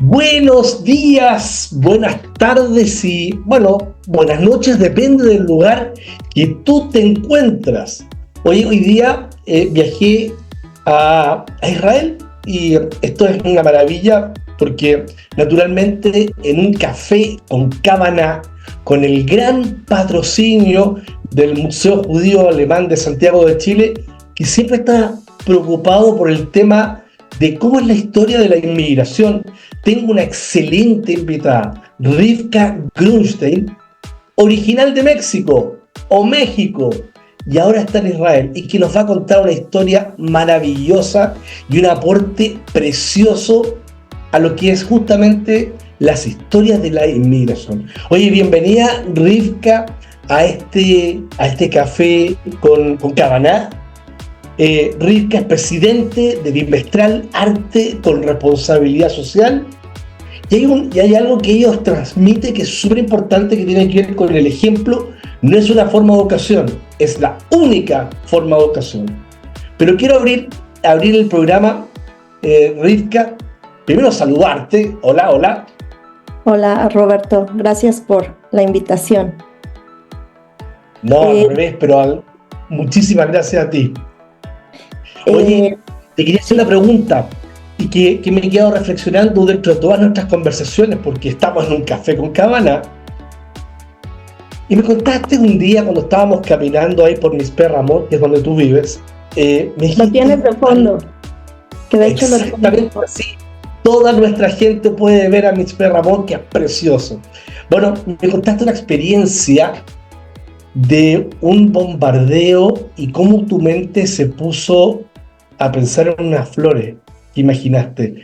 Buenos días, buenas tardes y, bueno, buenas noches, depende del lugar que tú te encuentras. Hoy día viajé a Israel y esto es una maravilla porque naturalmente en un café con Cábana, con el gran patrocinio del Museo Judío Alemán de Santiago de Chile, que siempre está preocupado por el tema de cómo es la historia de la inmigración. Tengo una excelente invitada, Rivka Grunstein, original de México o México, y ahora está en Israel, y que nos va a contar una historia maravillosa y un aporte precioso a lo que es justamente las historias de la inmigración. Oye, bienvenida Rivka a este café con Cabaná. Rivka es presidente de Bimestral Arte con Responsabilidad Social. Y hay algo que ellos transmiten que es súper importante, que tiene que ver con el ejemplo. No es una forma de educación, es la única forma de educación. Pero quiero abrir el programa, Rivka. Primero saludarte. Hola, hola. Hola Roberto, gracias por la invitación. No, al Eh, revés, pero muchísimas gracias a ti. eh, Oye, te quería hacer sí, una pregunta y que me he quedado reflexionando dentro de todas nuestras conversaciones, porque estamos en un café con Cabana, y me contaste un día cuando estábamos caminando ahí por Mispe Ramón, que es donde tú vives, me lo tienes dijiste de algo fondo, que de hecho lo tienes de exactamente fondo. así. Toda nuestra gente puede ver a Mispe Ramón, que es precioso. Bueno, me contaste una experiencia de un bombardeo y cómo tu mente se puso a pensar en unas flores que imaginaste.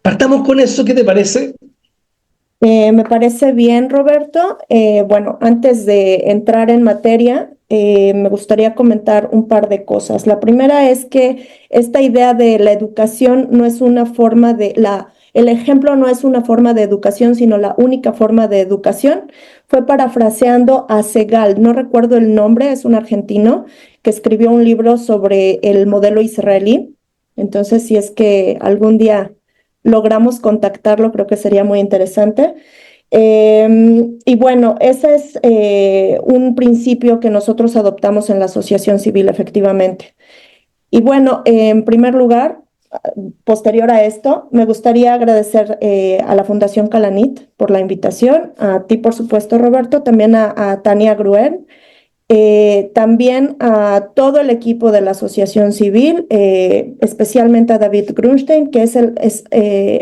Partamos con eso, ¿qué te parece? Me parece bien, Roberto. Bueno, antes de entrar en materia, me gustaría comentar un par de cosas. La primera es que esta idea de la educación no es una forma el ejemplo no es una forma de educación, sino la única forma de educación. Fue parafraseando a Segal, no recuerdo el nombre, es un argentino que escribió un libro sobre el modelo israelí. Entonces, si es que algún día logramos contactarlo, creo que sería muy interesante. Y bueno, ese es un principio que nosotros adoptamos en la asociación civil, efectivamente. Y bueno, en primer lugar, posterior a esto, me gustaría agradecer a la Fundación Calanit por la invitación, a ti, por supuesto, Roberto, también a Tania Gruel, también a todo el equipo de la Asociación Civil, especialmente a David Grunstein, que es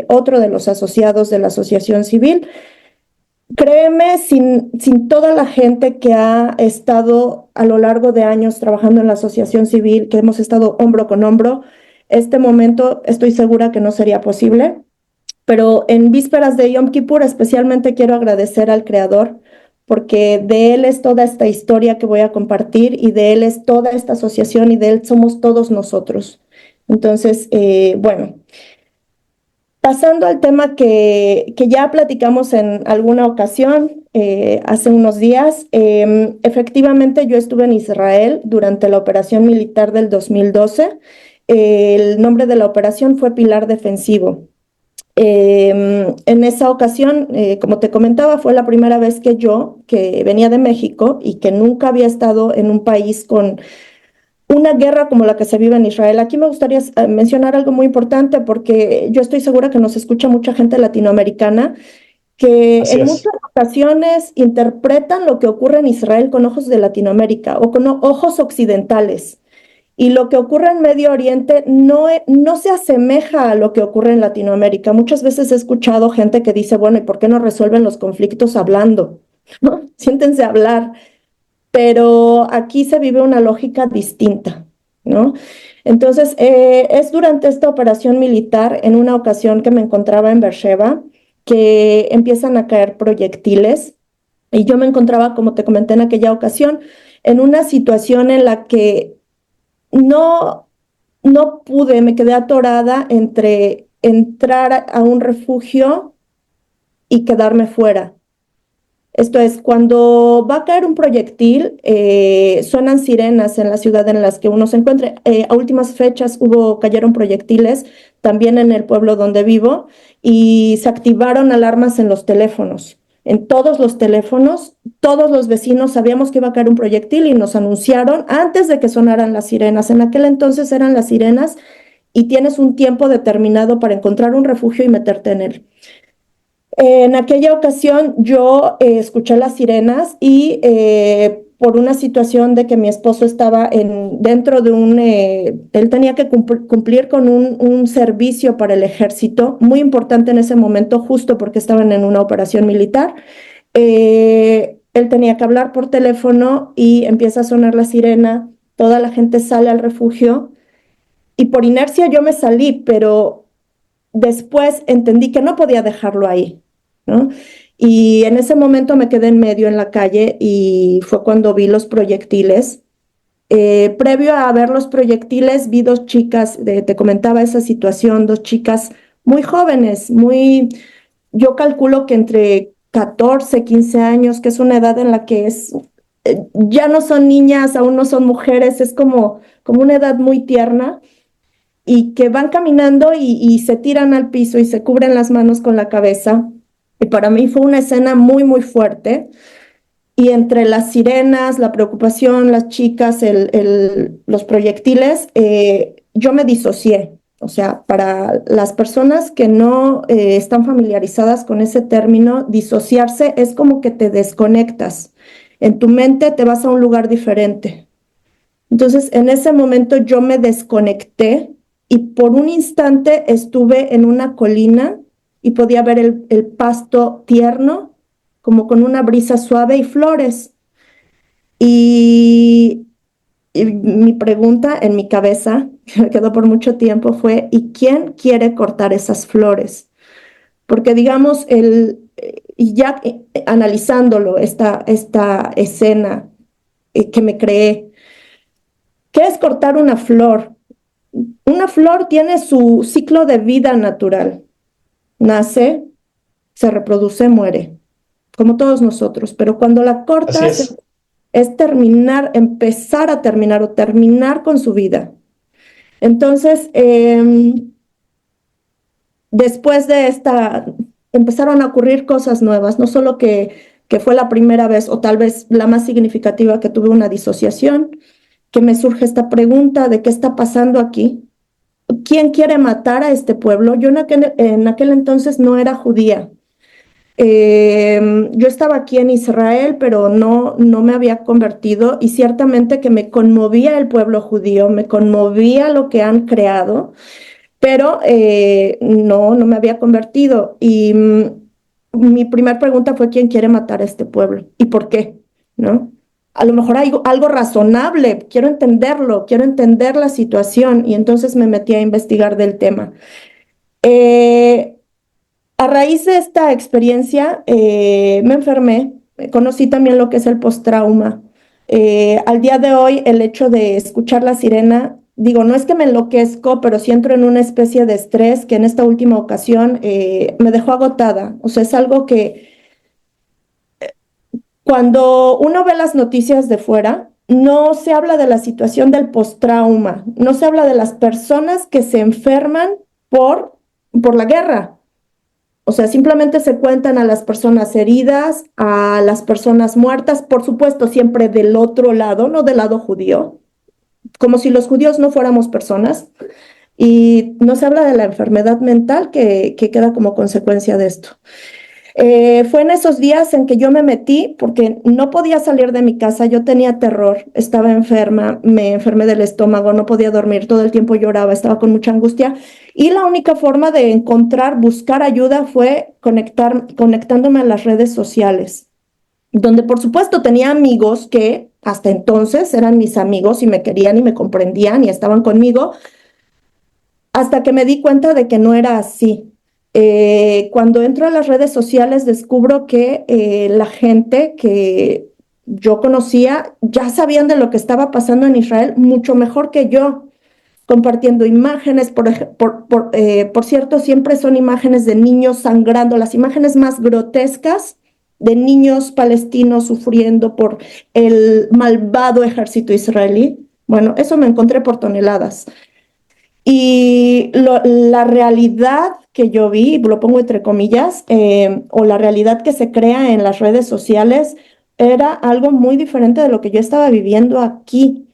otro de los asociados de la Asociación Civil. Créeme, sin toda la gente que ha estado a lo largo de años trabajando en la Asociación Civil, que hemos estado hombro con hombro, este momento estoy segura que no sería posible. Pero en vísperas de Yom Kippur especialmente quiero agradecer al Creador, porque de Él es toda esta historia que voy a compartir y de Él es toda esta asociación y de Él somos todos nosotros. Entonces, bueno, pasando al tema que ya platicamos en alguna ocasión, hace unos días, efectivamente yo estuve en Israel durante la operación militar del 2012. El nombre de la operación fue Pilar Defensivo. En esa ocasión, como te comentaba, fue la primera vez que venía de México y que nunca había estado en un país con una guerra como la que se vive en Israel. Aquí me gustaría mencionar algo muy importante porque yo estoy segura que nos escucha mucha gente latinoamericana que Así en es. muchas ocasiones interpretan lo que ocurre en Israel con ojos de Latinoamérica o con ojos occidentales. Y lo que ocurre en Medio Oriente no se asemeja a lo que ocurre en Latinoamérica. Muchas veces he escuchado gente que dice, bueno, ¿y por qué no resuelven los conflictos hablando? ¿No? Siéntense a hablar. Pero aquí se vive una lógica distinta, ¿no? Entonces, es durante esta operación militar, en una ocasión que me encontraba en Beersheba, que empiezan a caer proyectiles. Y yo me encontraba, como te comenté en aquella ocasión, en una situación en la que no, no pude, me quedé atorada entre entrar a un refugio y quedarme fuera. Esto es, cuando va a caer un proyectil, suenan sirenas en la ciudad en las que uno se encuentre. A últimas fechas cayeron proyectiles también en el pueblo donde vivo y se activaron alarmas en los teléfonos. En todos los teléfonos, todos los vecinos sabíamos que iba a caer un proyectil y nos anunciaron antes de que sonaran las sirenas. En aquel entonces eran las sirenas y tienes un tiempo determinado para encontrar un refugio y meterte en él. En aquella ocasión yo escuché las sirenas y por una situación de que mi esposo estaba dentro de él tenía que cumplir con un servicio para el ejército, muy importante en ese momento, justo porque estaban en una operación militar. Él tenía que hablar por teléfono y empieza a sonar la sirena, toda la gente sale al refugio y por inercia yo me salí, pero después entendí que no podía dejarlo ahí, ¿no? Y en ese momento me quedé en medio en la calle y fue cuando vi los proyectiles. Previo a ver los proyectiles, vi dos chicas, te comentaba esa situación, dos chicas muy jóvenes, yo calculo que entre 14, 15 años, que es una edad en la que ya no son niñas, aún no son mujeres, es como una edad muy tierna y que van caminando y se tiran al piso y se cubren las manos con la cabeza. Y para mí fue una escena muy, muy fuerte. Y entre las sirenas, la preocupación, las chicas, los proyectiles, yo me disocié. O sea, para las personas que no están familiarizadas con ese término, disociarse es como que te desconectas. En tu mente te vas a un lugar diferente. Entonces, en ese momento yo me desconecté y por un instante estuve en una colina y podía ver el pasto tierno, como con una brisa suave y flores. Y, y mi pregunta en mi cabeza, que me quedó por mucho tiempo, fue, ¿y quién quiere cortar esas flores? Porque digamos, y ya analizándolo, esta escena que me creé, ¿qué es cortar una flor? Una flor tiene su ciclo de vida natural. Nace, se reproduce, muere, como todos nosotros. Pero cuando la Así cortas es. es terminar, empezar a terminar o terminar con su vida. Entonces, después de empezaron a ocurrir cosas nuevas, no solo que fue la primera vez o tal vez la más significativa que tuve una disociación, que me surge esta pregunta de qué está pasando aquí. ¿Quién quiere matar a este pueblo? Yo en aquel entonces no era judía. Yo estaba aquí en Israel, pero no me había convertido y ciertamente que me conmovía el pueblo judío, me conmovía lo que han creado, pero no me había convertido. Y mi primera pregunta fue, ¿quién quiere matar a este pueblo? ¿Y por qué? ¿No? A lo mejor hay algo razonable, quiero entenderlo, quiero entender la situación y entonces me metí a investigar del tema. Eh, a raíz de esta experiencia me enfermé, conocí también lo que es el postrauma. Al día de hoy, el hecho de escuchar la sirena, digo, no es que me enloquezco, pero sí entro en una especie de estrés que en esta última ocasión me dejó agotada. O sea, es algo que cuando uno ve las noticias de fuera, no se habla de la situación del postrauma, no se habla de las personas que se enferman por la guerra. O sea, simplemente se cuentan a las personas heridas, a las personas muertas, por supuesto, siempre del otro lado, no del lado judío, como si los judíos no fuéramos personas. Y no se habla de la enfermedad mental que queda como consecuencia de esto. Fue en esos días en que yo me metí porque no podía salir de mi casa, yo tenía terror, estaba enferma, me enfermé del estómago, no podía dormir, todo el tiempo lloraba, estaba con mucha angustia y la única forma de buscar ayuda fue conectándome a las redes sociales, donde por supuesto tenía amigos que hasta entonces eran mis amigos y me querían y me comprendían y estaban conmigo, hasta que me di cuenta de que no era así. Cuando entro a las redes sociales descubro que la gente que yo conocía ya sabían de lo que estaba pasando en Israel mucho mejor que yo, compartiendo imágenes, por cierto, siempre son imágenes de niños sangrando, las imágenes más grotescas de niños palestinos sufriendo por el malvado ejército israelí. Bueno, eso me encontré por toneladas. Y la realidad que yo vi, lo pongo entre comillas, o la realidad que se crea en las redes sociales, era algo muy diferente de lo que yo estaba viviendo aquí.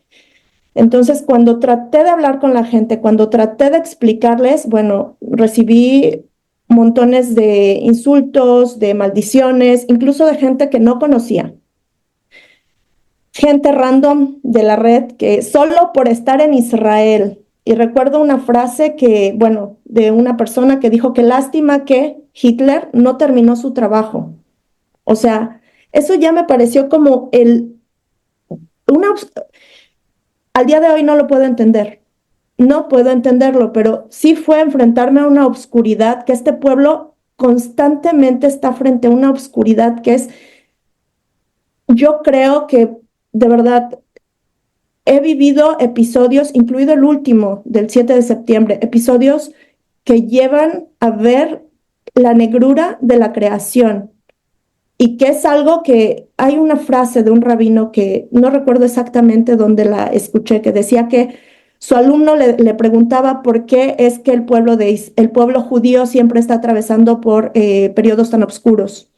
Entonces, cuando traté de hablar con la gente, cuando traté de explicarles, bueno, recibí montones de insultos, de maldiciones, incluso de gente que no conocía. Gente random de la red que solo por estar en Israel. Y recuerdo una frase que, bueno, de una persona que dijo que lástima que Hitler no terminó su trabajo. O sea, eso ya me pareció como una, al día de hoy no lo puedo entender. No puedo entenderlo, pero sí fue enfrentarme a una obscuridad que este pueblo constantemente está frente a una obscuridad que es, yo creo que de verdad he vivido episodios, incluido el último del 7 de septiembre, episodios que llevan a ver la negrura de la creación y que es algo que hay una frase de un rabino que no recuerdo exactamente dónde la escuché, que decía que su alumno le preguntaba por qué es que el pueblo judío siempre está atravesando por periodos tan oscuros.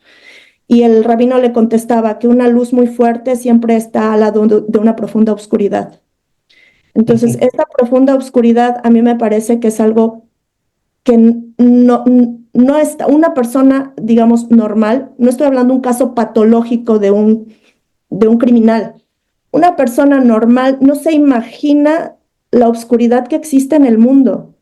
Y el rabino le contestaba que una luz muy fuerte siempre está al lado de una profunda oscuridad. Entonces, esta profunda oscuridad a mí me parece que es algo que no está, una persona, digamos, normal, no estoy hablando de un caso patológico de un criminal, una persona normal no se imagina la oscuridad que existe en el mundo.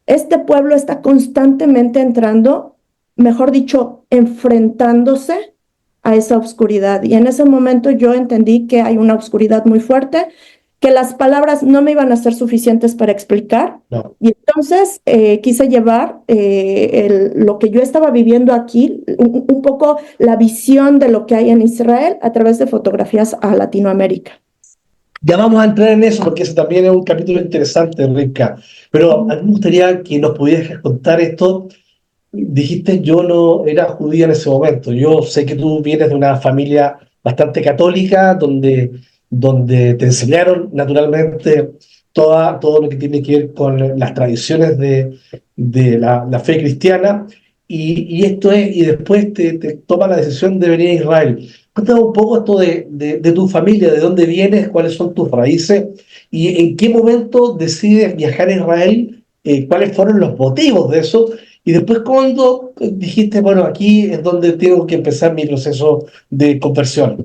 Este pueblo está constantemente entrando, mejor dicho, enfrentándose a esa oscuridad. Y en ese momento yo entendí que hay una oscuridad muy fuerte, que las palabras no me iban a ser suficientes para explicar. No. Y entonces quise llevar lo que yo estaba viviendo aquí, un poco la visión de lo que hay en Israel a través de fotografías a Latinoamérica. Ya vamos a entrar en eso porque ese también es un capítulo interesante, Rica. Pero a mí me gustaría que nos pudieras contar esto. Dijiste, yo no era judía en ese momento. Yo sé que tú vienes de una familia bastante católica, donde te enseñaron naturalmente todo lo que tiene que ver con las tradiciones de la fe cristiana. Y esto es, y después te toma la decisión de venir a Israel. Cuéntame un poco esto de tu familia, de dónde vienes, cuáles son tus raíces y en qué momento decides viajar a Israel, cuáles fueron los motivos de eso. Y después cuando dijiste, bueno, aquí es donde tengo que empezar mi proceso de conversión.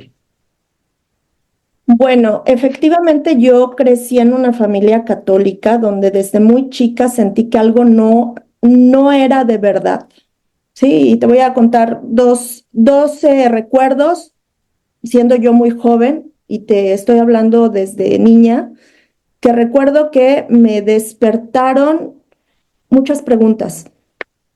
Bueno, efectivamente yo crecí en una familia católica donde desde muy chica sentí que algo no era de verdad. Sí, y te voy a contar dos recuerdos, siendo yo muy joven, y te estoy hablando desde niña, que recuerdo que me despertaron muchas preguntas.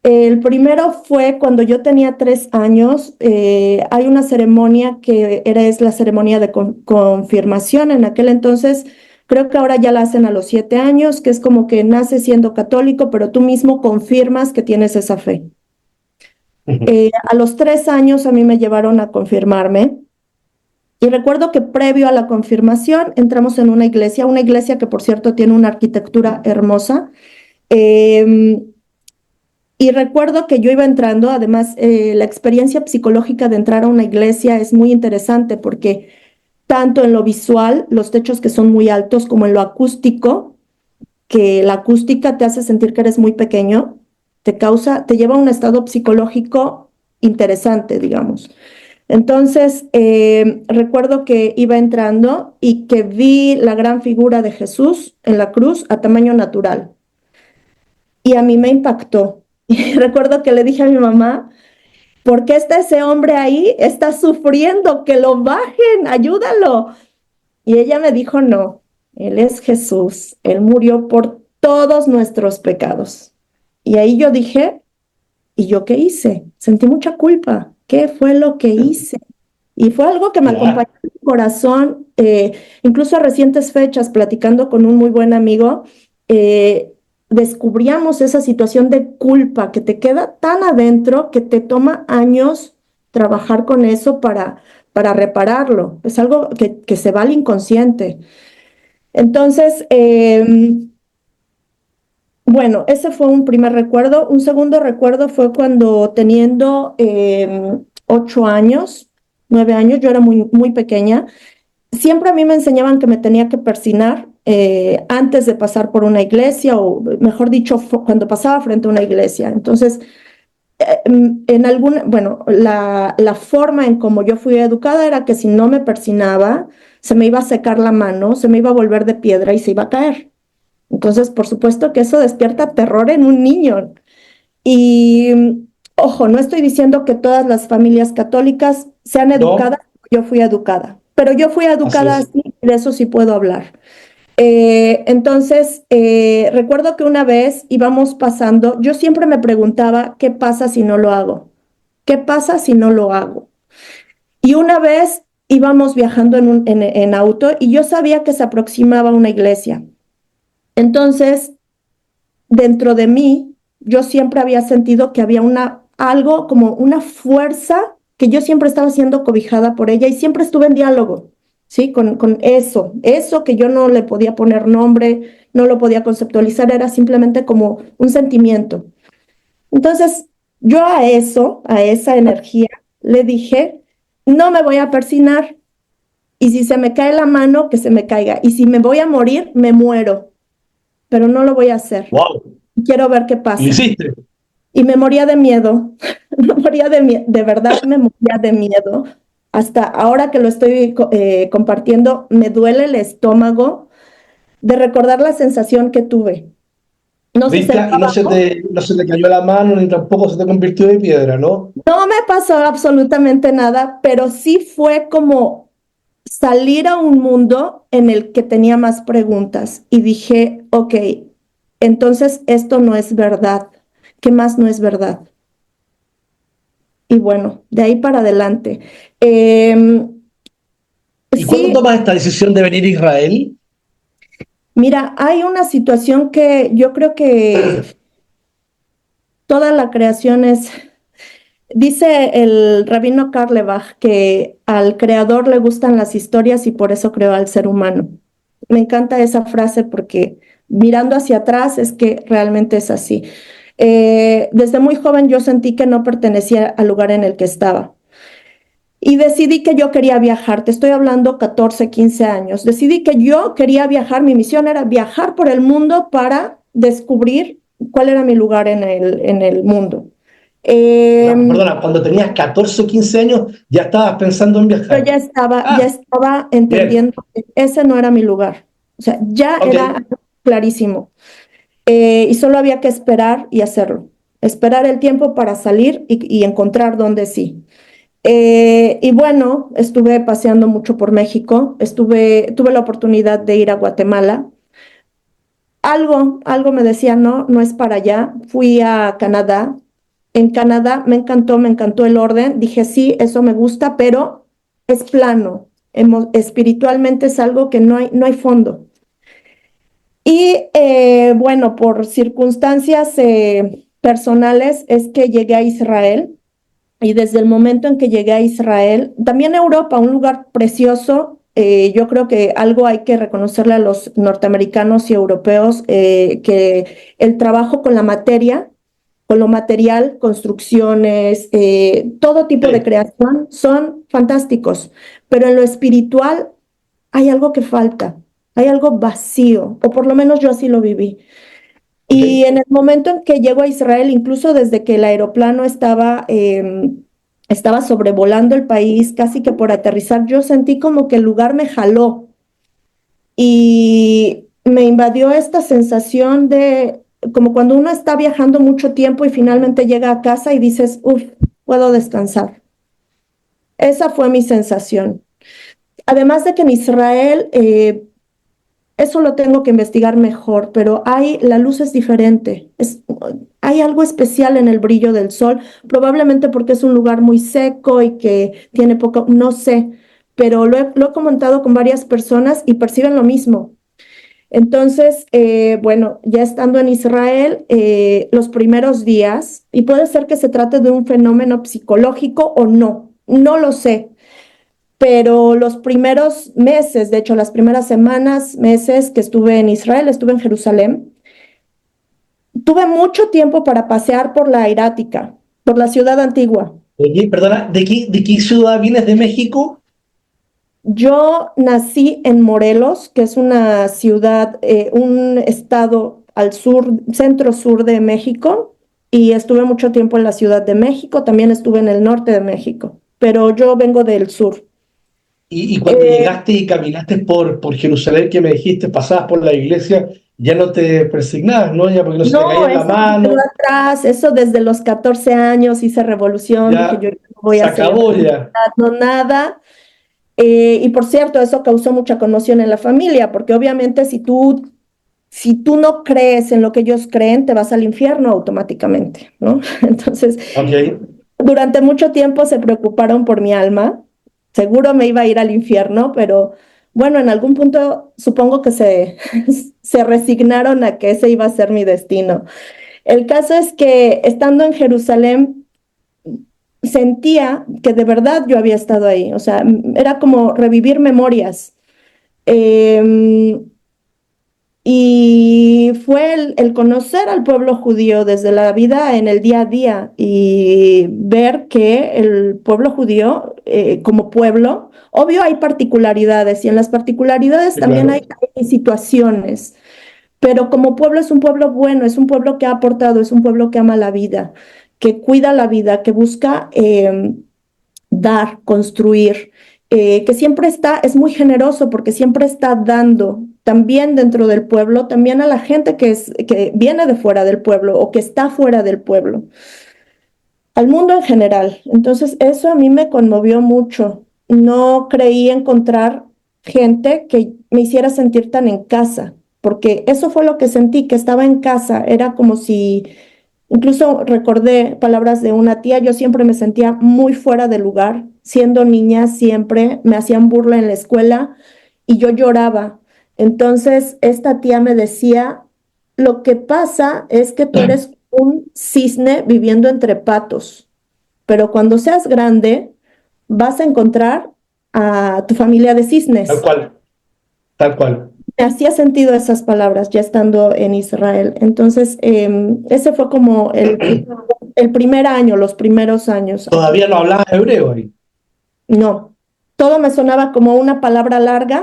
El primero fue cuando yo tenía 3 años. Hay una ceremonia es la ceremonia de confirmación. En aquel entonces, creo que ahora ya la hacen a los 7 años, que es como que naces siendo católico, pero tú mismo confirmas que tienes esa fe. A los 3 años a mí me llevaron a confirmarme. Y recuerdo que previo a la confirmación entramos en una iglesia que por cierto tiene una arquitectura hermosa. Eh, y recuerdo que yo iba entrando, además la experiencia psicológica de entrar a una iglesia es muy interesante porque tanto en lo visual, los techos que son muy altos, como en lo acústico, que la acústica te hace sentir que eres muy pequeño, te lleva a un estado psicológico interesante, digamos. Entonces, recuerdo que iba entrando y que vi la gran figura de Jesús en la cruz a tamaño natural. Y a mí me impactó. Y recuerdo que le dije a mi mamá, ¿por qué está ese hombre ahí? Está sufriendo, que lo bajen, ayúdalo. Y ella me dijo, no, Él es Jesús, Él murió por todos nuestros pecados. Y ahí yo dije, ¿y yo qué hice? Sentí mucha culpa. ¿Qué fue lo que hice? Y fue algo que me Ya. acompañó en mi corazón, incluso a recientes fechas, platicando con un muy buen amigo, eh, descubríamos esa situación de culpa que te queda tan adentro que te toma años trabajar con eso para repararlo. Es algo que se va al inconsciente. Entonces, bueno, ese fue un primer recuerdo. Un segundo recuerdo fue cuando teniendo 8 años, 9 años, yo era muy pequeña. Siempre a mí me enseñaban que me tenía que persignar antes de pasar por una iglesia, o mejor dicho, cuando pasaba frente a una iglesia. Entonces, bueno, la forma en cómo yo fui educada era que si no me persinaba, se me iba a secar la mano, se me iba a volver de piedra y se iba a caer. Entonces, por supuesto que eso despierta terror en un niño. Y ojo, no estoy diciendo que todas las familias católicas sean educadas, ¿No? yo fui educada, pero yo fui Así educada es. así, y de eso sí puedo hablar. Entonces, recuerdo que una vez íbamos pasando, yo siempre me preguntaba, ¿qué pasa si no lo hago? ¿Qué pasa si no lo hago? Y una vez íbamos viajando en auto y yo sabía que se aproximaba una iglesia. Entonces, dentro de mí, yo siempre había sentido que había algo como una fuerza que yo siempre estaba siendo cobijada por ella y siempre estuve en diálogo, ¿sí? Con eso que yo no le podía poner nombre, no lo podía conceptualizar, era simplemente como un sentimiento. Entonces, yo a esa energía, le dije, no me voy a persinar y si se me cae la mano, que se me caiga. Y si me voy a morir, me muero, pero no lo voy a hacer. Wow. Quiero ver qué Y lo pasa. hiciste. Y me moría de miedo, me moría de verdad me moría de miedo. Hasta ahora que lo estoy compartiendo, me duele el estómago de recordar la sensación que tuve. No Rita, y sucedió abajo, no se te cayó la mano ni tampoco se te convirtió de piedra, ¿no? no me pasó absolutamente nada, pero sí fue como salir a un mundo en el que tenía más preguntas y dije, ok, entonces esto no es verdad. ¿Qué más no es verdad? Y bueno, de ahí para adelante. ¿Y cuándo Sí, tomas esta decisión de venir a Israel? mira, hay una situación que yo creo que toda la creación es, dice el rabino Karlebach que al creador le gustan las historias y por eso creó al ser humano. Me encanta esa frase porque mirando hacia atrás es que realmente es así. Desde muy joven yo sentí que no pertenecía al lugar en el que estaba. Y decidí que yo quería viajar, te estoy hablando 14, 15 años. Decidí que yo quería viajar, mi misión era viajar por el mundo para descubrir cuál era mi lugar en el mundo. Eh, Perdona, cuando tenías 14 o 15 años ya estabas pensando en yo viajar. ya Ah, estaba bien, entendiendo que ese no era mi lugar. O sea, ya ok. era clarísimo. Y solo había que esperar y hacerlo. Esperar el tiempo para salir y encontrar dónde sí. Y bueno, estuve paseando mucho por México, tuve la oportunidad de ir a Guatemala. Algo me decía, no, no es para allá. Fui a Canadá. En Canadá me encantó el orden. Dije, sí, eso me gusta, pero es plano. Espiritualmente es algo que no hay fondo. Y bueno, por circunstancias personales es que llegué a Israel. Y desde el momento en que llegué a Israel, también a Europa, un lugar precioso, yo creo que algo hay que reconocerle a los norteamericanos y europeos, que el trabajo con la materia, con lo material, construcciones, todo tipo de Sí, creación son fantásticos, pero en lo espiritual hay algo que falta, hay algo vacío, o por lo menos yo así lo viví. ok. Y en el momento en que llego a Israel, incluso desde que el aeroplano estaba sobrevolando el país, casi que por aterrizar, yo sentí como que el lugar me jaló y me invadió esta sensación de, como cuando uno está viajando mucho tiempo y finalmente llega a casa y dices, uff, puedo descansar. Esa fue mi sensación. Además de que en Israel eso lo tengo que investigar mejor, pero la luz es diferente. Hay algo especial en el brillo del sol, probablemente porque es un lugar muy seco y que tiene poco, no sé, pero lo he comentado con varias personas y perciben lo mismo. Entonces, bueno, ya estando en Israel, los primeros días, y puede ser que se trate de un fenómeno psicológico o no, no lo sé, pero los primeros meses, de hecho, las primeras semanas, meses que estuve en Israel, estuve en Jerusalén, tuve mucho tiempo para pasear por la Hierática, por la ciudad antigua. Oye, perdona, de qué ciudad vienes de México? Yo nací en Morelos, que es una ciudad, un estado al sur, centro sur de México, y estuve mucho tiempo en la Ciudad de México, también estuve en el norte de México, pero yo vengo del sur. Y cuando Eh, llegaste y caminaste por Jerusalén, que me dijiste, pasabas por la iglesia, ya no te persignabas, ¿no? Ya porque no se te no, caía la eso se quedó mano, atrás, eso desde los 14 años hice revolución, dije yo ya no voy se a celebrar acabó ya. no, nada. Y por cierto, eso causó mucha conmoción en la familia, porque obviamente si tú no crees en lo que ellos creen, te vas al infierno automáticamente, ¿no? Entonces, Ok. durante mucho tiempo se preocuparon por mi alma. Seguro me iba a ir al infierno, pero bueno, en algún punto supongo que se resignaron a que ese iba a ser mi destino. El caso es que estando en Jerusalén, sentía que de verdad yo había estado ahí. O sea, era como revivir memorias. Eh, y fue el conocer al pueblo judío desde la vida en el día a día y ver que el pueblo judío, como pueblo, obvio hay particularidades y en las particularidades Sí, también hay, claro. hay situaciones, pero como pueblo es un pueblo bueno, es un pueblo que ha aportado, es un pueblo que ama la vida, que cuida la vida, que busca dar, construir, que siempre está, es muy generoso porque siempre está dando también dentro del pueblo, también a la gente que viene de fuera del pueblo o que está fuera del pueblo, al mundo en general. Entonces, eso a mí me conmovió mucho. No creí encontrar gente que me hiciera sentir tan en casa, porque eso fue lo que sentí, que estaba en casa, era como si. Incluso recordé palabras de una tía, yo siempre me sentía muy fuera de lugar, siendo niña siempre me hacían burla en la escuela y yo lloraba. Entonces esta tía me decía, lo que pasa es que tú eres un cisne viviendo entre patos, pero cuando seas grande vas a encontrar a tu familia de Tal cisnes. cual, tal cual. Me hacía sentido esas palabras ya estando en Israel. Entonces, ese fue como el primer año, los primeros años aquí. Todavía no hablabas hebreo ahí. No, todo me sonaba como una palabra larga,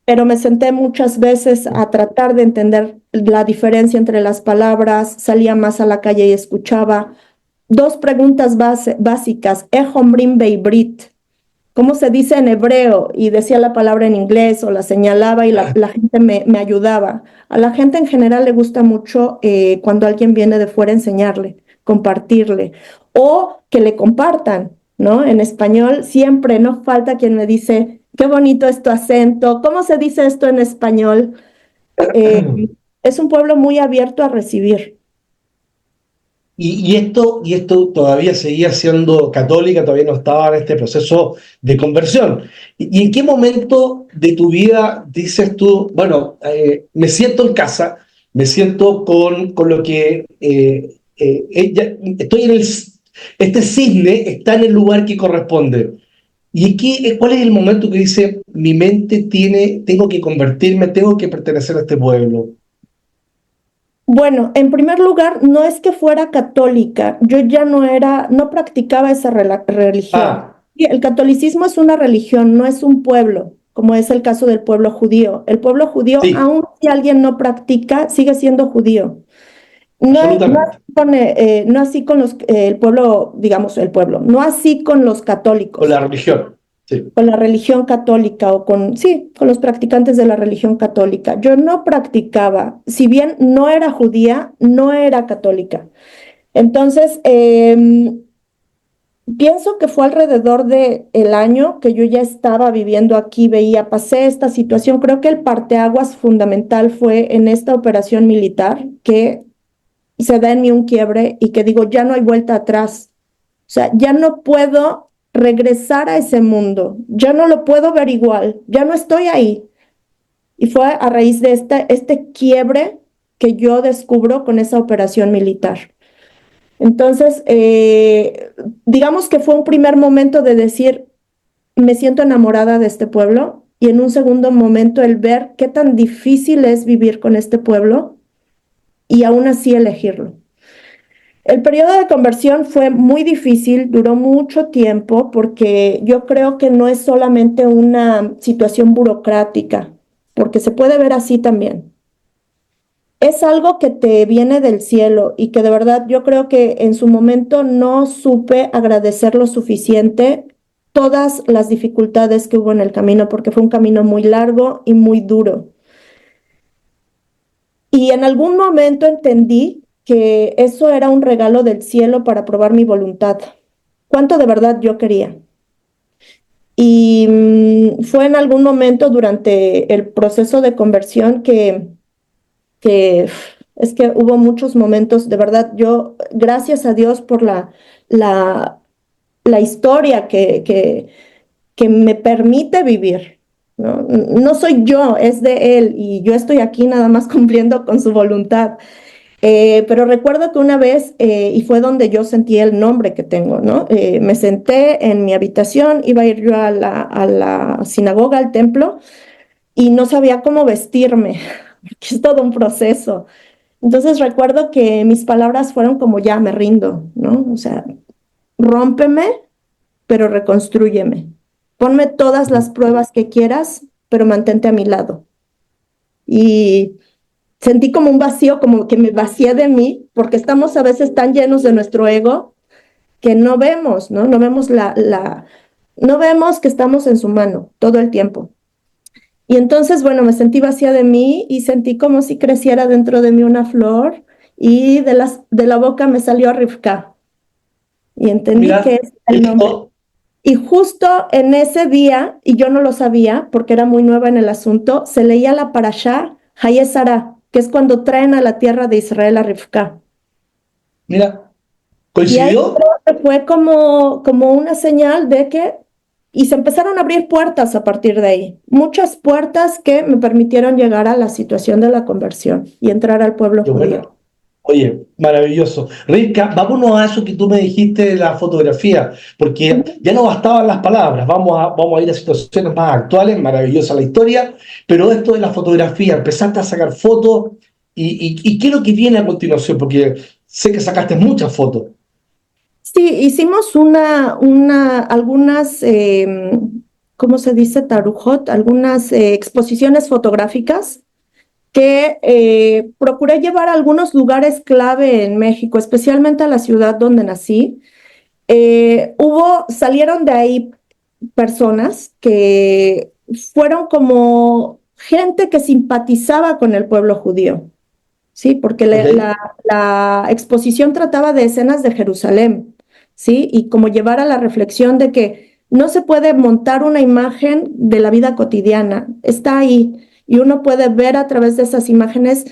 pero me senté muchas veces a tratar de entender la diferencia entre las palabras, salía más a la calle y escuchaba. Dos preguntas básicas, Ejomrim Beibrit, ¿cómo se dice en hebreo? Y decía la palabra en inglés o la señalaba y la gente me ayudaba. A la gente en general le gusta mucho cuando alguien viene de fuera enseñarle, compartirle o que le compartan, ¿no? En español siempre no falta quien me dice, qué bonito es tu acento, ¿cómo se dice esto en español? Eh, es un pueblo muy abierto a recibir. Y esto todavía seguía siendo católica, todavía no estaba en este proceso de conversión. ¿Y en qué momento de tu vida dices tú, bueno, me siento en casa, me siento con lo que estoy este cisne está en el lugar que corresponde? ¿Y cuál es el momento que dice, mi mente tengo que convertirme, tengo que pertenecer a este pueblo? Bueno, en primer lugar, no es que fuera católica, yo ya no era, no practicaba esa religión. Ah, Y el catolicismo es una religión, no es un pueblo, como es el caso del pueblo judío. El pueblo judío, sí, aun si alguien no practica, sigue siendo judío. No absolutamente. así no así con el pueblo, digamos, el pueblo, no así con los Con la católicos, religión, sí. con la religión católica o sí, con los practicantes de la religión católica. Yo no practicaba, si bien no era judía, no era católica. Entonces, pienso que fue alrededor de el año que yo ya estaba viviendo aquí, pasé esta situación. Creo que el parteaguas fundamental fue en esta operación militar que se da en mí un quiebre y que digo, ya no hay vuelta atrás. O sea, ya no puedo regresar a ese mundo, ya no lo puedo ver igual, ya no estoy ahí. Y fue a raíz de este quiebre que yo descubro con esa operación militar. Entonces, digamos que fue un primer momento de decir, me siento enamorada de este pueblo, y en un segundo momento el ver qué tan difícil es vivir con este pueblo y aún así elegirlo. El periodo de conversión fue muy difícil, duró mucho tiempo, porque yo creo que no es solamente una situación burocrática, porque se puede ver así también. Es algo que te viene del cielo y que de verdad yo creo que en su momento no supe agradecer lo suficiente todas las dificultades que hubo en el camino, porque fue un camino muy largo y muy duro. Y en algún momento entendí que eso era un regalo del cielo para probar mi voluntad, cuánto de verdad yo quería. Y fue en algún momento durante el proceso de conversión que es que hubo muchos momentos, de verdad, yo, gracias a Dios por la, la historia que me permite vivir, ¿no? No soy yo, es de Él, y yo estoy aquí nada más cumpliendo con su voluntad. Pero recuerdo que una vez, y fue donde yo sentí el nombre que tengo, ¿no? Me senté en mi habitación, iba a ir yo a la sinagoga, al templo, y no sabía cómo vestirme, porque es todo un proceso. Entonces recuerdo que mis palabras fueron como ya me rindo, ¿no? O sea, rómpeme, pero reconstrúyeme. Ponme todas las pruebas que quieras, pero mantente a mi lado. Y sentí como un vacío, como que me vacié de mí, porque estamos a veces tan llenos de nuestro ego que no vemos, ¿no? No vemos no vemos que estamos en su mano todo el tiempo. Y entonces, bueno, me sentí vacía de mí y sentí como si creciera dentro de mí una flor, y de la boca me salió Rivka y entendí que Mira, es el nombre. esto, Y justo en ese día, y yo no lo sabía porque era muy nueva en el asunto, se leía la parashá Hayé Sará, que es cuando traen a la tierra de Israel a Rivka. mira, Y ahí ¿coincidió? creo que fue como una señal de que, y se empezaron a abrir puertas a partir de ahí, muchas puertas que me permitieron llegar a la situación de la conversión y entrar al pueblo Qué judío. bueno. Oye, maravilloso. Rivka, vámonos a eso que tú me dijiste de la fotografía, porque Ujú. ya no bastaban las palabras, vamos a ir a situaciones más actuales, maravillosa la historia, pero esto de la fotografía, empezaste a sacar fotos y ¿qué es lo que viene a continuación? Porque sé que sacaste muchas fotos. Sí, hicimos algunas, ¿cómo se dice? Tarujot, algunas exposiciones fotográficas que procuré llevar a algunos lugares clave en México, especialmente a la ciudad donde nací. Salieron de ahí personas que fueron como gente que simpatizaba con el pueblo judío, ¿sí? Porque ¿Ok? la exposición trataba de escenas de Jerusalén, ¿sí? Y como llevar a la reflexión de que no se puede montar una imagen de la vida cotidiana, está ahí, y uno puede ver a través de esas imágenes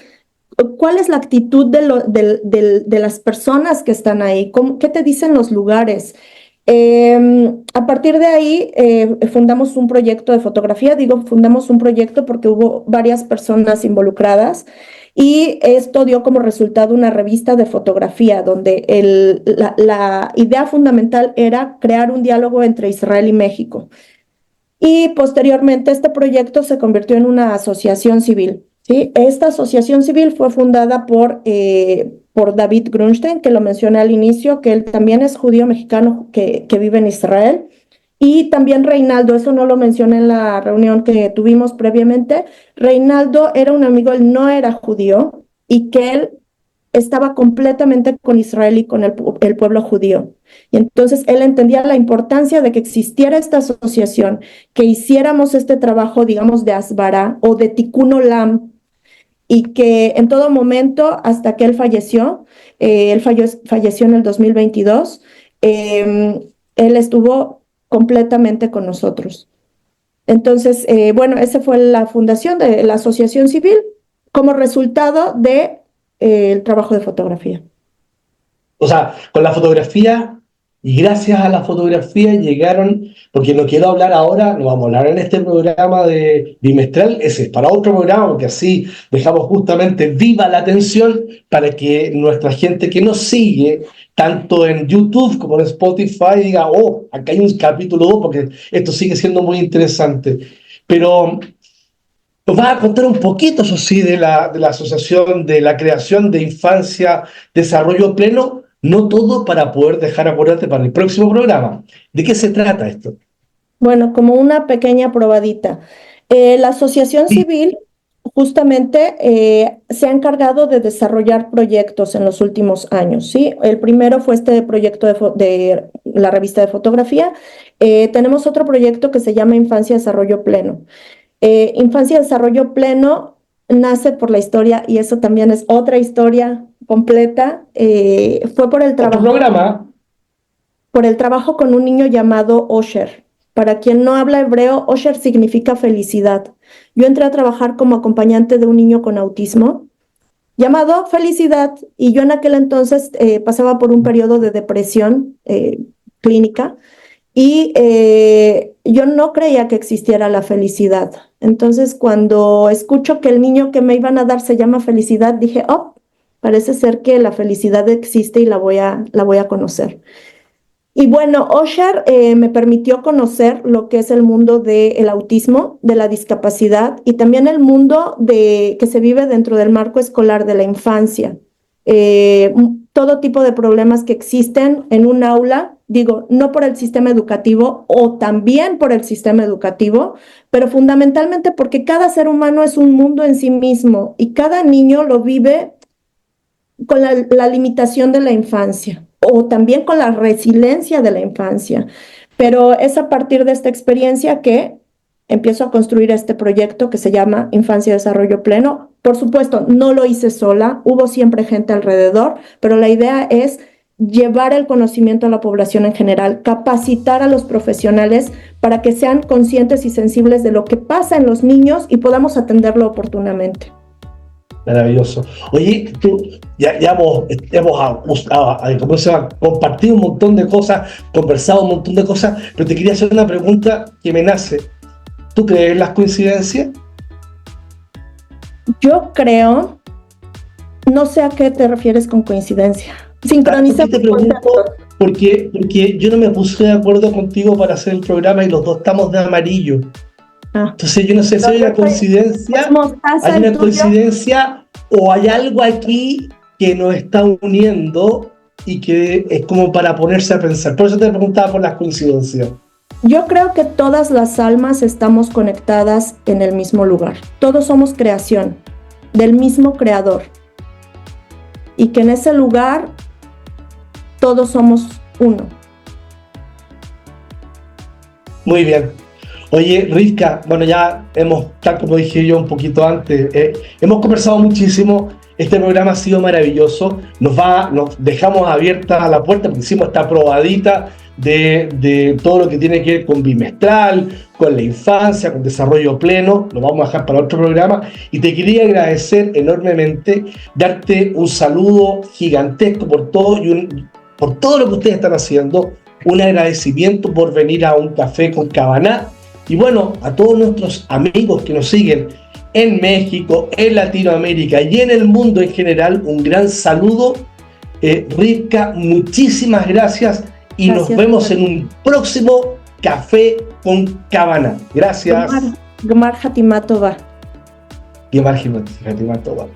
cuál es la actitud de las personas que están ahí, qué te dicen los lugares. A partir de ahí fundamos un proyecto de fotografía, digo fundamos un proyecto porque hubo varias personas involucradas, y esto dio como resultado una revista de fotografía donde la idea fundamental era crear un diálogo entre Israel y México. Y posteriormente este proyecto se convirtió en una asociación civil, ¿sí? Esta asociación civil fue fundada por David Grunstein, que lo mencioné al inicio, que él también es judío mexicano que vive en Israel. Y también Reinaldo, eso no lo mencioné en la reunión que tuvimos previamente. Reinaldo era un amigo, él no era judío, y que él estaba completamente con Israel y con el pueblo judío. Y entonces él entendía la importancia de que existiera esta asociación, que hiciéramos este trabajo, digamos, de Asbara o de Tikkun Olam, y que en todo momento, hasta que él falleció, falleció en el 2022, él estuvo completamente con nosotros. Entonces, bueno, esa fue la fundación de la asociación civil como resultado de, el trabajo de fotografía. O sea, con la fotografía y gracias a la fotografía llegaron, porque no quiero hablar ahora, no vamos a hablar en este programa de bimestral, ese es para otro programa, porque así dejamos justamente viva la atención para que nuestra gente que nos sigue, tanto en YouTube como en Spotify, diga, oh, acá hay un capítulo 2, porque esto sigue siendo muy interesante. Pero nos vas a contar un poquito, eso sí, de la asociación, de la creación de Infancia, Desarrollo Pleno, no todo para poder dejar acordarte para el próximo programa. ¿De qué se trata esto? Bueno, como una pequeña probadita. La asociación Sí. civil justamente se ha encargado de desarrollar proyectos en los últimos años, ¿sí? El primero fue este proyecto de la revista de fotografía. Tenemos otro proyecto que se llama Infancia Desarrollo Pleno. Infancia Desarrollo Pleno nace por la historia, y eso también es otra historia completa. Fue Otro programa. por el trabajo con un niño llamado Osher. Para quien no habla hebreo, Osher significa felicidad. Yo entré a trabajar como acompañante de un niño con autismo llamado Felicidad, y yo en aquel entonces pasaba por un periodo de depresión clínica, y yo no creía que existiera la felicidad. Entonces, cuando escucho que el niño que me iban a dar se llama Felicidad, dije, oh, parece ser que la felicidad existe y la voy a conocer. Y bueno, Osher me permitió conocer lo que es el mundo del autismo, de la discapacidad, y también el mundo que se vive dentro del marco escolar de la infancia. Todo tipo de problemas que existen en un aula, digo, no por el sistema educativo o también por el sistema educativo, pero fundamentalmente porque cada ser humano es un mundo en sí mismo y cada niño lo vive con la limitación de la infancia o también con la resiliencia de la infancia. Pero es a partir de esta experiencia que empiezo a construir este proyecto que se llama Infancia y Desarrollo Pleno. Por supuesto, no lo hice sola, hubo siempre gente alrededor, pero la idea es llevar el conocimiento a la población en general, capacitar a los profesionales para que sean conscientes y sensibles de lo que pasa en los niños y podamos atenderlo oportunamente. Maravilloso. Oye, tú ya ¿cómo se llama? Compartido un montón de cosas, conversado un montón de cosas, pero te quería hacer una pregunta que me nace. ¿Tú crees en las coincidencias? Yo creo, no sé a qué te refieres con coincidencia. ¿Por qué te pregunto? Porque yo no me puse de acuerdo contigo para hacer el programa y los dos estamos de amarillo. Entonces yo no sé si hay una coincidencia o hay algo aquí que nos está uniendo y que es como para ponerse a pensar. Por eso te preguntaba por las coincidencias. Yo creo que todas las almas estamos conectadas en el mismo lugar. Todos somos creación del mismo creador. Y que en ese lugar todos somos uno. Muy bien. Oye, Rivka, bueno, ya tal como dije yo un poquito antes, hemos conversado muchísimo. Este programa ha sido maravilloso. Nos dejamos abierta la puerta porque hicimos esta probadita de todo lo que tiene que ver con bimestral, con la infancia, con desarrollo pleno. Lo vamos a dejar para otro programa. Y te quería agradecer enormemente, darte un saludo gigantesco por todo lo que ustedes están haciendo. Un agradecimiento por venir a un café con Cabaná. Y bueno, a todos nuestros amigos que nos siguen en México, en Latinoamérica y en el mundo en general, un gran saludo. Rivka, muchísimas gracias y nos vemos en un próximo Café con Cabaná. Gracias. Gemar Hatimatova. Gemar Hatimatova.